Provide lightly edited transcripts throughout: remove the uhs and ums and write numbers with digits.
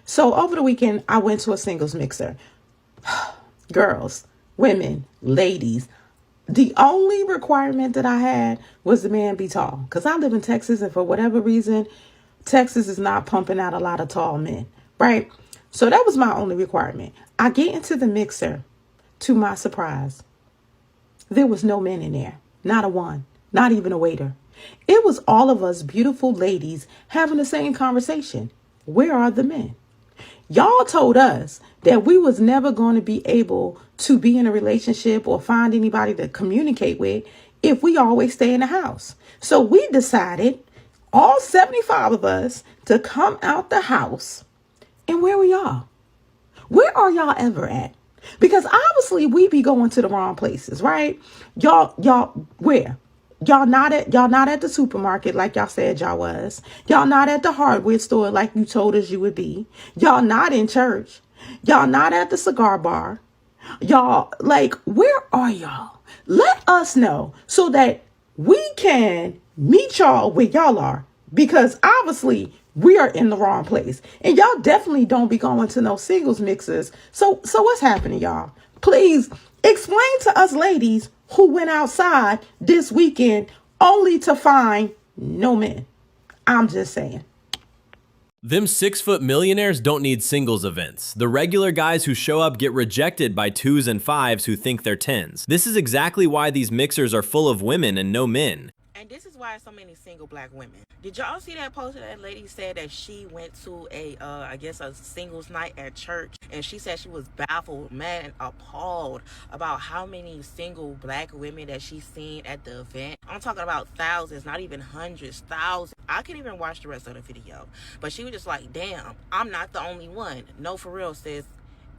So over the weekend, I went to a singles mixer. Girls, women, ladies. The only requirement that I had was the man be tall. Because I live in Texas, and for whatever reason, Texas is not pumping out a lot of tall men, right? So that was my only requirement. I get into the mixer. To my surprise, there was no men in there. Not a one. Not even a waiter. It was all of us beautiful ladies having the same conversation. Where are the men? Y'all told us that we was never going to be able to be in a relationship or find anybody to communicate with if we always stay in the house. So we decided, all 75 of us, to come out the house. And where were y'all? Where are y'all ever at? Because obviously we be going to the wrong places, right? Y'all, where? Y'all not at the supermarket like y'all said y'all was. Y'all not at the hardware store like you told us you would be. Y'all not in church. Y'all not at the cigar bar. Y'all, like, where are y'all? Let us know so that we can meet y'all where y'all are. Because obviously we are in the wrong place. And y'all definitely don't be going to no singles mixers. So what's happening, y'all? Please explain to us ladies who went outside this weekend only to find no men. I'm just saying. Them 6-foot millionaires don't need singles events. The regular guys who show up get rejected by 2s and 5s who think they're 10s. This is exactly why these mixers are full of women and no men. And this is why so many single black women. Did y'all see that post that lady said that she went to I guess a singles night at church, and she said she was baffled, mad, and appalled about how many single black women that she's seen at the event. I'm talking about thousands, not even hundreds, thousands. I can't even watch the rest of the video, but she was just like, damn, I'm not the only one. No, for real, sis.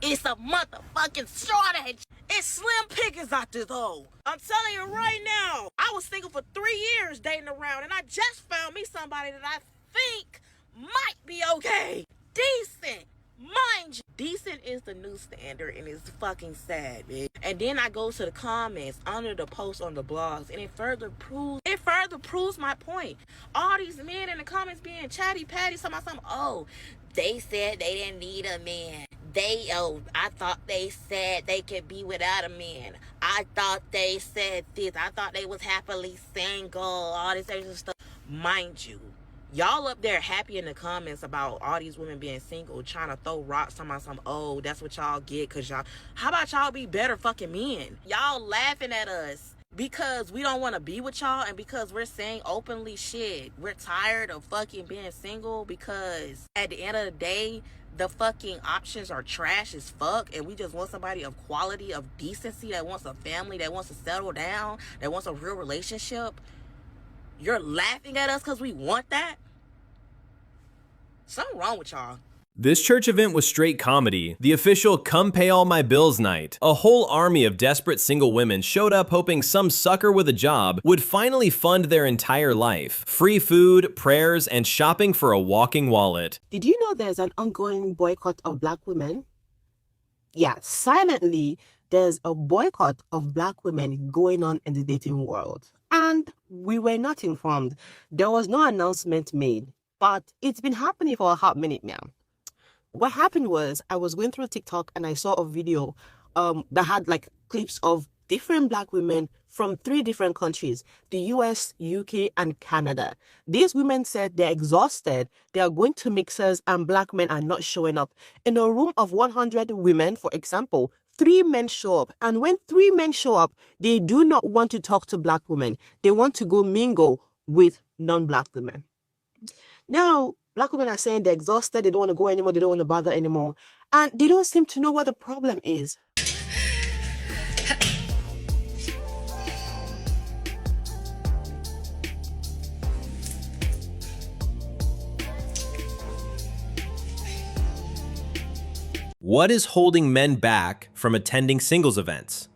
It's a motherfucking shortage. It's slim pickings out this hole. I'm telling you right now. I was single for 3 years dating around, and I just found me somebody that I think might be okay. Decent. Mind you, decent is the new standard, and it's fucking sad, man. And then I go to the comments under the post on the blogs, and it further proves my point. All these men in the comments being chatty patty, something. Oh, they said they didn't need a man. I thought they said they could be without a man. I thought they said this. I thought they was happily single. All this extra stuff. Mind you, y'all up there happy in the comments about all these women being single, trying to throw rocks on some, oh, that's what y'all get, cause y'all, how about y'all be better fucking men? Y'all laughing at us because we don't want to be with y'all, and because we're saying openly, shit, we're tired of fucking being single, because at the end of the day, the fucking options are trash as fuck, and we just want somebody of quality, of decency, that wants a family, that wants to settle down, that wants a real relationship. You're laughing at us because we want that? Something wrong with y'all. This church event was straight comedy. The official come pay all my bills night. A whole army of desperate single women showed up hoping some sucker with a job would finally fund their entire life. Free food, prayers, and shopping for a walking wallet. Did you know there's an ongoing boycott of black women? Yeah, silently, there's a boycott of black women going on in the dating world. And we were not informed. There was no announcement made, but it's been happening for a hot minute now. What happened was, I was going through TikTok and I saw a video that had like clips of different black women from 3 different countries, the US, UK, and Canada. These women said they're exhausted. They are going to mixers and black men are not showing up. In a room of 100 women, for example, 3 men show up. And when 3 men show up, they do not want to talk to black women. They want to go mingle with non-black women. Now, black women are saying they're exhausted, they don't want to go anymore, they don't want to bother anymore. And they don't seem to know what the problem is. What is holding men back from attending singles events?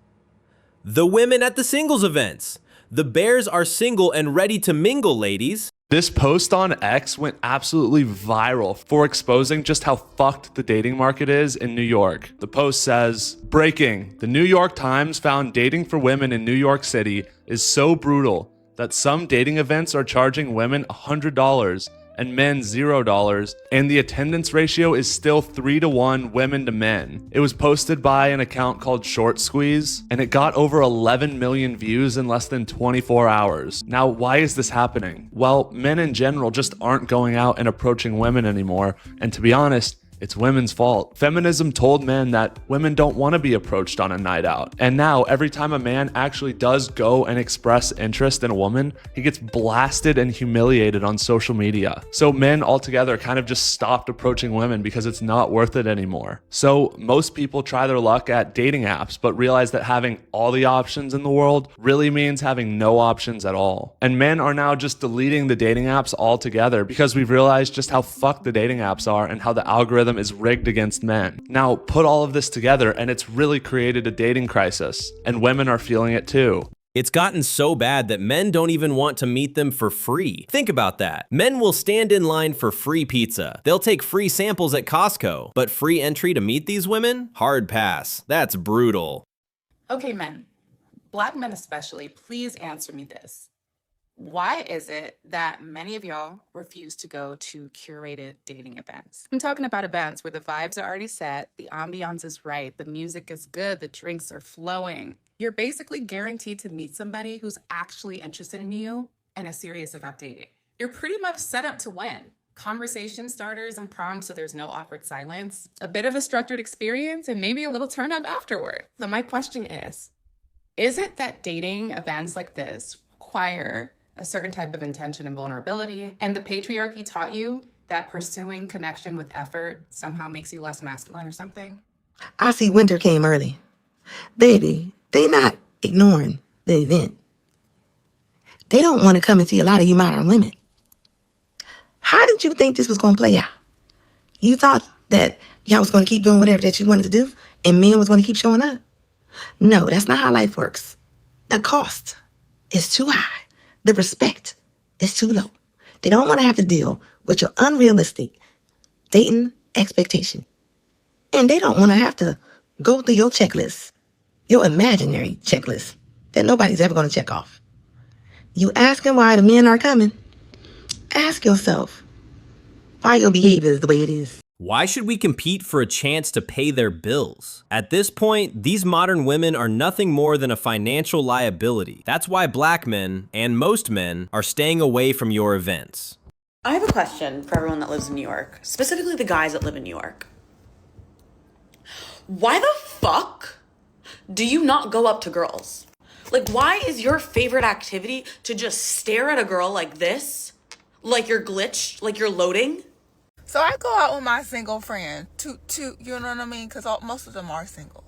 The women at the singles events. The bears are single and ready to mingle, ladies. This post on X went absolutely viral for exposing just how fucked the dating market is in New York. The post says, breaking, the New York Times found dating for women in New York City is so brutal that some dating events are charging women $100 and men $0, and the attendance ratio is still 3-to-1 women to men. It was posted by an account called Short Squeeze, and it got over 11 million views in less than 24 hours. Now, why is this happening? Well, men in general just aren't going out and approaching women anymore, and to be honest, it's women's fault. Feminism told men that women don't want to be approached on a night out. And now, every time a man actually does go and express interest in a woman, he gets blasted and humiliated on social media. So men altogether kind of just stopped approaching women because it's not worth it anymore. So most people try their luck at dating apps, but realize that having all the options in the world really means having no options at all. And men are now just deleting the dating apps altogether because we've realized just how fucked the dating apps are and how the algorithm is rigged against men. Now, put all of this together and it's really created a dating crisis, and women are feeling it too. It's gotten so bad that men don't even want to meet them for free. Think about that. Men will stand in line for free pizza. They'll take free samples at Costco, but free entry to meet these women? Hard pass. That's brutal. Okay, men, Black men especially, please answer me this. Why is it that many of y'all refuse to go to curated dating events? I'm talking about events where the vibes are already set, the ambiance is right, the music is good, the drinks are flowing. You're basically guaranteed to meet somebody who's actually interested in you and is serious about dating. You're pretty much set up to win. Conversation starters and prompts so there's no awkward silence, a bit of a structured experience, and maybe a little turn up afterward. So my question is it that dating events like this require a certain type of intention and vulnerability, and the patriarchy taught you that pursuing connection with effort somehow makes you less masculine or something? I see winter came early. Baby, they not ignoring the event. They don't want to come and see a lot of you modern women. How did you think this was going to play out? You thought that y'all was going to keep doing whatever that you wanted to do and men was going to keep showing up? No, that's not how life works. The cost is too high. The respect is too low. They don't want to have to deal with your unrealistic dating expectation. And they don't want to have to go through your checklist, your imaginary checklist that nobody's ever going to check off. You asking why the men are coming? Ask yourself why your behavior is the way it is. Why should we compete for a chance to pay their bills? At this point, these modern women are nothing more than a financial liability. That's why Black men, and most men, are staying away from your events. I have a question for everyone that lives in New York, specifically the guys that live in New York. Why the fuck do you not go up to girls? Like, why is your favorite activity to just stare at a girl like this? Like you're glitched, like you're loading? So I go out with my single friend, to you know what I mean? Because most of them are single.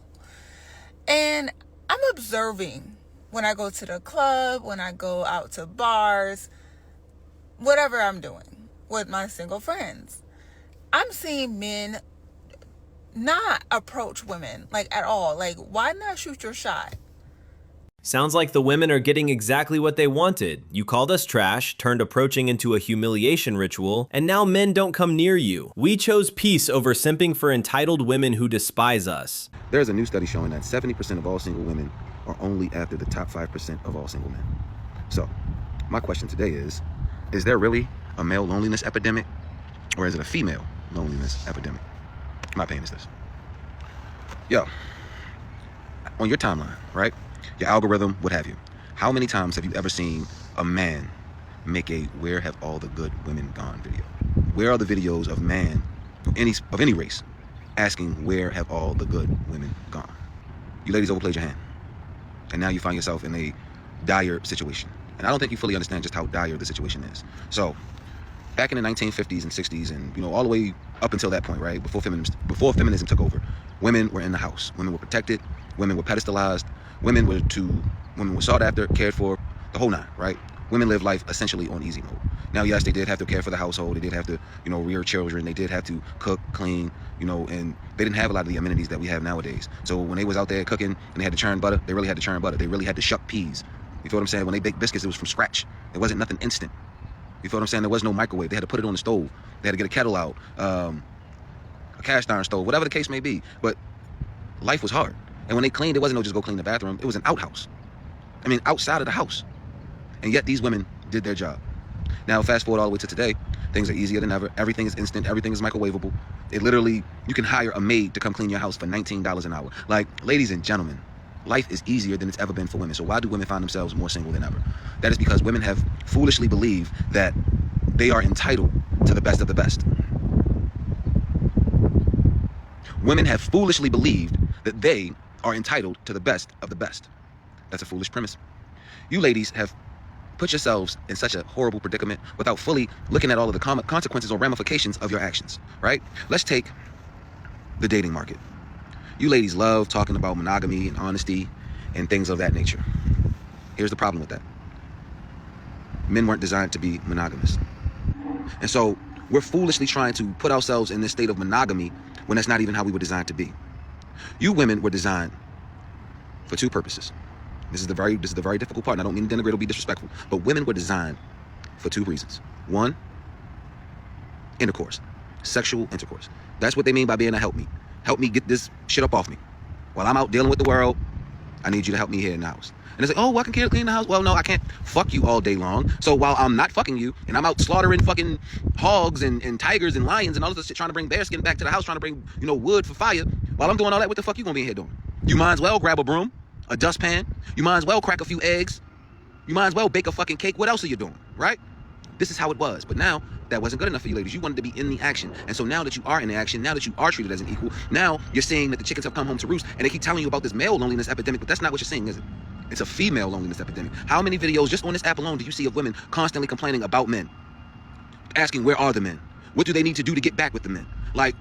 And I'm observing when I go to the club, when I go out to bars, whatever I'm doing with my single friends. I'm seeing men not approach women, like, at all. Like, why not shoot your shot? Sounds like the women are getting exactly what they wanted. You called us trash, turned approaching into a humiliation ritual, and now men don't come near you. We chose peace over simping for entitled women who despise us. There's a new study showing that 70% of all single women are only after the top 5% of all single men. So, my question today is there really a male loneliness epidemic, or is it a female loneliness epidemic? My opinion is this. Yo, on your timeline, right? Your algorithm, what have you. How many times have you ever seen a man make a "where have all the good women gone" video? Where are the videos of man of any race asking where have all the good women gone? You ladies overplayed your hand. And now you find yourself in a dire situation. And I don't think you fully understand just how dire the situation is. So, back in the 1950s and 60s and, all the way up until that point, right? Before feminism took over, women were in the house. Women were protected. Women were pedestalized. Women were sought after, cared for, the whole nine, right? Women lived life essentially on easy mode. Now, yes, they did have to care for the household. They did have to, rear children. They did have to cook, clean, and they didn't have a lot of the amenities that we have nowadays. So when they was out there cooking and they had to churn butter, they really had to churn butter. They really had to shuck peas. You feel what I'm saying? When they baked biscuits, it was from scratch. It wasn't nothing instant. You feel what I'm saying? There was no microwave. They had to put it on the stove. They had to get a kettle out, a cast iron stove, whatever the case may be. But life was hard. And when they cleaned, it wasn't no just go clean the bathroom. It was an outhouse. I mean, outside of the house. And yet these women did their job. Now, fast forward all the way to today. Things are easier than ever. Everything is instant. Everything is microwavable. It literally, you can hire a maid to come clean your house for $19 an hour. Like, ladies and gentlemen, life is easier than it's ever been for women. So why do women find themselves more single than ever? That is because women have foolishly believed that they are entitled to the best of the best. Women have foolishly believed that they are entitled to the best of the best. That's a foolish premise. You ladies have put yourselves in such a horrible predicament without fully looking at all of the consequences or ramifications of your actions, right? Let's take the dating market. You ladies love talking about monogamy and honesty and things of that nature. Here's the problem with that. Men weren't designed to be monogamous. And so we're foolishly trying to put ourselves in this state of monogamy when that's not even how we were designed to be. You women were designed for two purposes. This is the very difficult part, and I don't mean to denigrate or be disrespectful, but women were designed for two reasons. One, intercourse, sexual intercourse. That's what they mean by being a help me. Help me get this shit up off me. While I'm out dealing with the world, I need you to help me here in the house. And it's like, oh, I can clean the house. Well, no, I can't fuck you all day long. So while I'm not fucking you, and I'm out slaughtering fucking hogs and tigers and lions and all this shit, trying to bring bearskin back to the house, trying to bring, wood for fire, while I'm doing all that, what the fuck you gonna be in here doing? You might as well grab a broom, a dustpan. You might as well crack a few eggs. You might as well bake a fucking cake. What else are you doing, right? This is how it was. But now, that wasn't good enough for you ladies. You wanted to be in the action. And so now that you are in the action, now that you are treated as an equal, now you're seeing that the chickens have come home to roost, and they keep telling you about this male loneliness epidemic, but that's not what you're seeing, is it? It's a female loneliness epidemic. How many videos just on this app alone do you see of women constantly complaining about men? Asking, where are the men? What do they need to do to get back with the men? Like,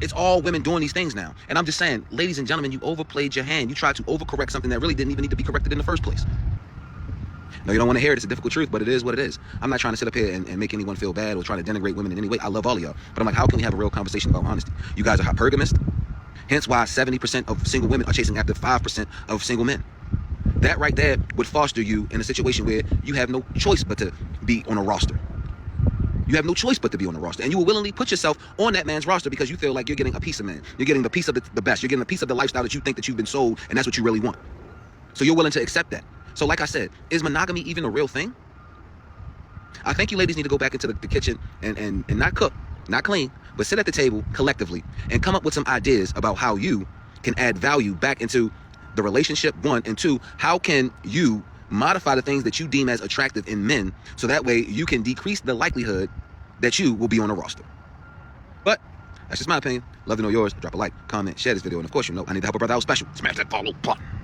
it's all women doing these things now. And I'm just saying, ladies and gentlemen, you overplayed your hand. You tried to overcorrect something that really didn't even need to be corrected in the first place. No, you don't want to hear it. It's a difficult truth, but it is what it is. I'm not trying to sit up here and make anyone feel bad or try to denigrate women in any way. I love all of y'all. But I'm like, how can we have a real conversation about honesty? You guys are hypergamist. Hence why 70% of single women are chasing after 5% of single men. That right there would foster you in a situation where you have no choice but to be on a roster. You have no choice but to be on the roster. And you will willingly put yourself on that man's roster because you feel like you're getting a piece of man. You're getting the piece of the best. You're getting a piece of the lifestyle that you think that you've been sold, and that's what you really want. So you're willing to accept that. So like I said, is monogamy even a real thing? I think you ladies need to go back into the kitchen and not cook, not clean, but sit at the table collectively and come up with some ideas about how you can add value back into the relationship, one, and two, how can you modify the things that you deem as attractive in men so that way you can decrease the likelihood that you will be on a roster. But that's just my opinion. Love to know yours. Drop a like, comment, share this video, and of course, I need to help a brother out special. Smash that follow button.